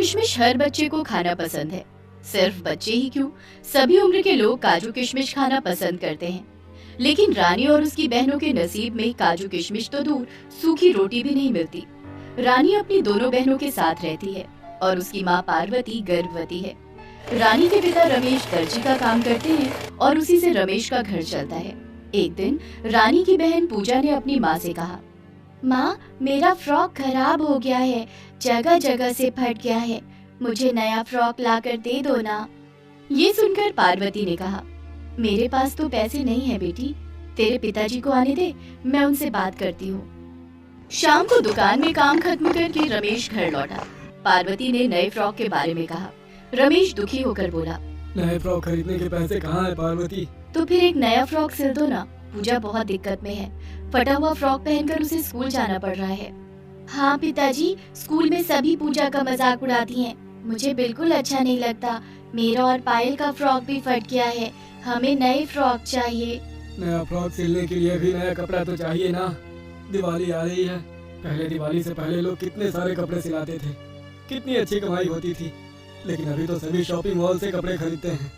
किशमिश हर बच्चे को खाना पसंद है। सिर्फ बच्चे ही क्यों, सभी उम्र के लोग काजू किशमिश खाना पसंद करते हैं। लेकिन रानी और उसकी बहनों के नसीब में काजू किशमिश तो दूर, सूखी रोटी भी नहीं मिलती। रानी अपनी दोनों बहनों के साथ रहती है और उसकी माँ पार्वती गर्भवती है। रानी के पिता रमेश दर्जी का काम करते हैं और उसी से रमेश का घर चलता है। एक दिन रानी की बहन पूजा ने अपनी माँ से कहा, माँ, मेरा फ्रॉक खराब हो गया है, जगह जगह से फट गया है, मुझे नया फ्रॉक लाकर दे दो ना। ये सुनकर पार्वती ने कहा, मेरे पास तो पैसे नहीं है बेटी, तेरे पिताजी को आने दे, मैं उनसे बात करती हूँ। शाम को दुकान में काम खत्म करके रमेश घर लौटा। पार्वती ने नए फ्रॉक के बारे में कहा। रमेश दुखी होकर बोला, नए फ्रॉक खरीदने के पैसे कहाँ है पार्वती? तो फिर एक नया फ्रॉक सिल दो ना, पूजा बहुत दिक्कत में है, फटा हुआ फ्रॉक पहनकर उसे स्कूल जाना पड़ रहा है। हाँ पिताजी, स्कूल में सभी पूजा का मजाक उड़ाती हैं, मुझे बिल्कुल अच्छा नहीं लगता। मेरा और पायल का फ्रॉक भी फट गया है, हमें नए फ्रॉक चाहिए। नया फ्रॉक सिलने के लिए भी नया कपड़ा तो चाहिए ना। दिवाली आ रही है, पहले दिवाली से पहले लोग कितने सारे कपड़े सिलाते थे, कितनी अच्छी कमाई होती थी। लेकिन अभी तो सभी शॉपिंग मॉल से कपड़े खरीदते हैं।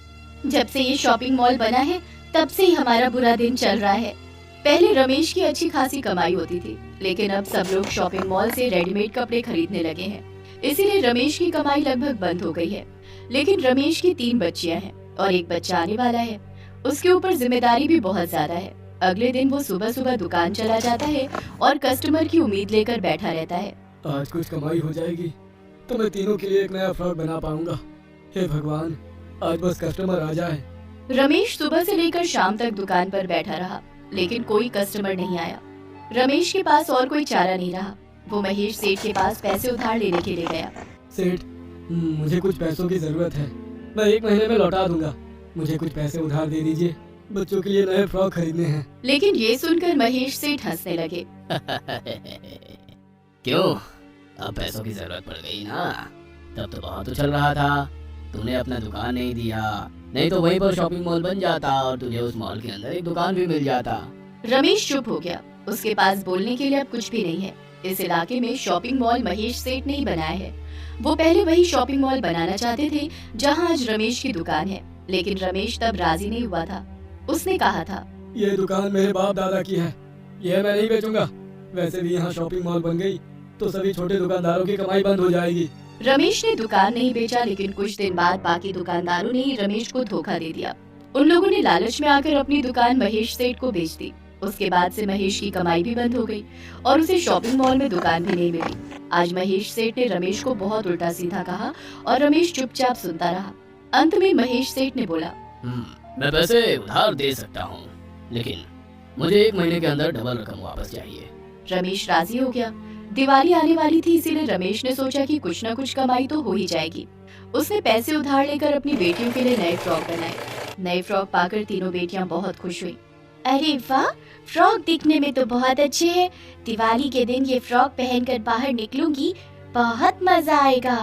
जब से ये शॉपिंग मॉल बना है तब से ही हमारा बुरा दिन चल रहा है। पहले रमेश की अच्छी खासी कमाई होती थी, लेकिन अब सब लोग शॉपिंग मॉल से रेडीमेड कपड़े खरीदने लगे हैं, इसीलिए रमेश की कमाई लगभग बंद हो गई है। लेकिन रमेश की 3 बच्चियां हैं और एक बच्चा आने वाला है, उसके ऊपर जिम्मेदारी भी बहुत ज्यादा है। अगले दिन वो सुबह सुबह दुकान चला जाता है और कस्टमर की उम्मीद लेकर बैठा रहता है। आज कुछ कमाई हो जाएगी तो मैं तीनों के लिए एक नया फ्रॉक बना पाऊंगा। हे भगवान, आज बस कस्टमर आ जाए। रमेश सुबह से लेकर शाम तक दुकान पर बैठा रहा, लेकिन कोई कस्टमर नहीं आया। रमेश के पास और कोई चारा नहीं रहा, वो महेश सेठ के पास पैसे उधार लेने के लिए गया। सेठ, मुझे कुछ पैसों की जरूरत है, मैं 1 महीने में लौटा दूंगा, मुझे कुछ पैसे उधार दे दीजिए, बच्चों के लिए नए फ्रॉक खरीदने हैं। लेकिन ये सुनकर महेश सेठ हंसने लगे। क्यों, अब पैसों की जरूरत पड़ गई ना? तब तो बहुत उछल रहा था, तूने अपना दुकान नहीं दिया, नहीं तो वहीं पर शॉपिंग मॉल बन जाता और तुझे उस मॉल के अंदर एक दुकान भी मिल जाता। रमेश चुप हो गया, उसके पास बोलने के लिए अब कुछ भी नहीं है। इस इलाके में शॉपिंग मॉल महेश सेठ ने ही बनाया है। वो पहले वही शॉपिंग मॉल बनाना चाहते थे जहाँ आज रमेश की दुकान है, लेकिन रमेश तब राजी नहीं हुआ था। उसने कहा था, ये दुकान मेरे बाप दादा की है, यह मैं नहीं बेचूंगा। वैसे भी यहाँ शॉपिंग मॉल बन गई तो सभी छोटे दुकानदारों की कमाई बंद हो जाएगी। रमेश ने दुकान नहीं बेचा, लेकिन कुछ दिन बाद बाकी दुकानदारों ने ही रमेश को धोखा दे दिया। उन लोगों ने लालच में आकर अपनी दुकान महेश सेठ को बेच दी। उसके बाद से महेश की कमाई भी बंद हो गई और उसे शॉपिंग मॉल में दुकान भी नहीं मिली। आज महेश सेठ ने रमेश को बहुत उल्टा सीधा कहा और रमेश चुपचाप सुनता रहा। अंत में महेश सेठ ने बोला, मैं पैसे उधार दे सकता हूँ, लेकिन मुझे 1 महीने के अंदर डबल रकम वापस चाहिए। रमेश राजी हो गया। दिवाली आने वाली थी, इसीलिए रमेश ने सोचा कि कुछ न कुछ कमाई तो हो ही जाएगी। उसने पैसे उधार लेकर अपनी बेटियों के लिए नए फ्रॉक बनाए। नए फ्रॉक पाकर तीनों बेटियां बहुत खुश हुई। अरे वाह, फ्रॉक दिखने में तो बहुत अच्छे हैं, दिवाली के दिन ये फ्रॉक पहनकर बाहर निकलूंगी, बहुत मजा आएगा।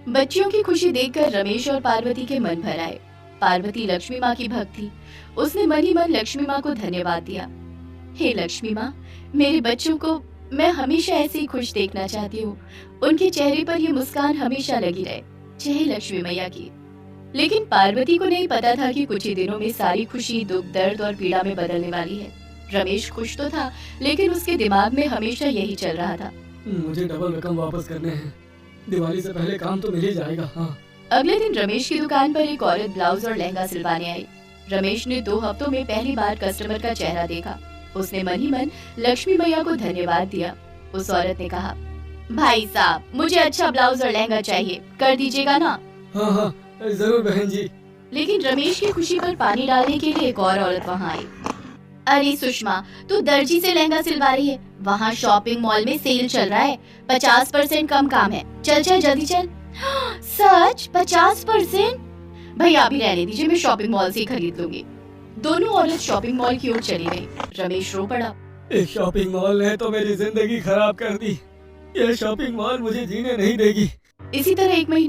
बच्चियों की खुशी देखकर रमेश और पार्वती के मन भर आए। पार्वती लक्ष्मी माँ की भक्त थी, उसने मन ही मन लक्ष्मी माँ को धन्यवाद दिया। हे लक्ष्मी माँ, मेरे बच्चों को मैं हमेशा ऐसे ही खुश देखना चाहती हूँ, उनके चेहरे पर ये मुस्कान हमेशा लगी रहे। जय लक्ष्मी मैया की। लेकिन पार्वती को नहीं पता था कि कुछ ही दिनों में सारी खुशी दुख, दर्द और पीड़ा में बदलने वाली है। रमेश खुश तो था, लेकिन उसके दिमाग में हमेशा यही चल रहा था, मुझे डबल रकम वापस करने हैं, दिवाली से पहले काम तो मिल ही जाएगा। हाँ। अगले दिन रमेश की दुकान पर एक औरत ब्लाउज और लहंगा सिलवाने आई। रमेश ने 2 हफ्तों में पहली बार कस्टमर का चेहरा देखा। उसने मन ही मन लक्ष्मी मैया को धन्यवाद दिया। उस औरत ने कहा, भाई साहब, मुझे अच्छा ब्लाउज और लहंगा चाहिए, कर दीजिएगा ना? हाँ हाँ, जरूर बहन जी। लेकिन रमेश की खुशी पर पानी डालने के लिए एक और औरत वहाँ आई। अरे सुषमा, तू दर्जी से लहंगा सिलवा रही है? वहाँ शॉपिंग मॉल में सेल चल रहा है, 50% कम काम है, चल चल जल्दी चल। सच? 50%? भैया अभी रहने दीजिए, मैं शॉपिंग मॉल से खरीद लूंगी। दोनों औरत शॉपिंग मॉल की ओर चली गई। रमेश रो पड़ा। इस शॉपिंग मॉल ने तो मेरी जिंदगी खराब कर दी, ये शॉपिंग मॉल मुझे जीने नहीं देगी। इसी तरह 1 महीने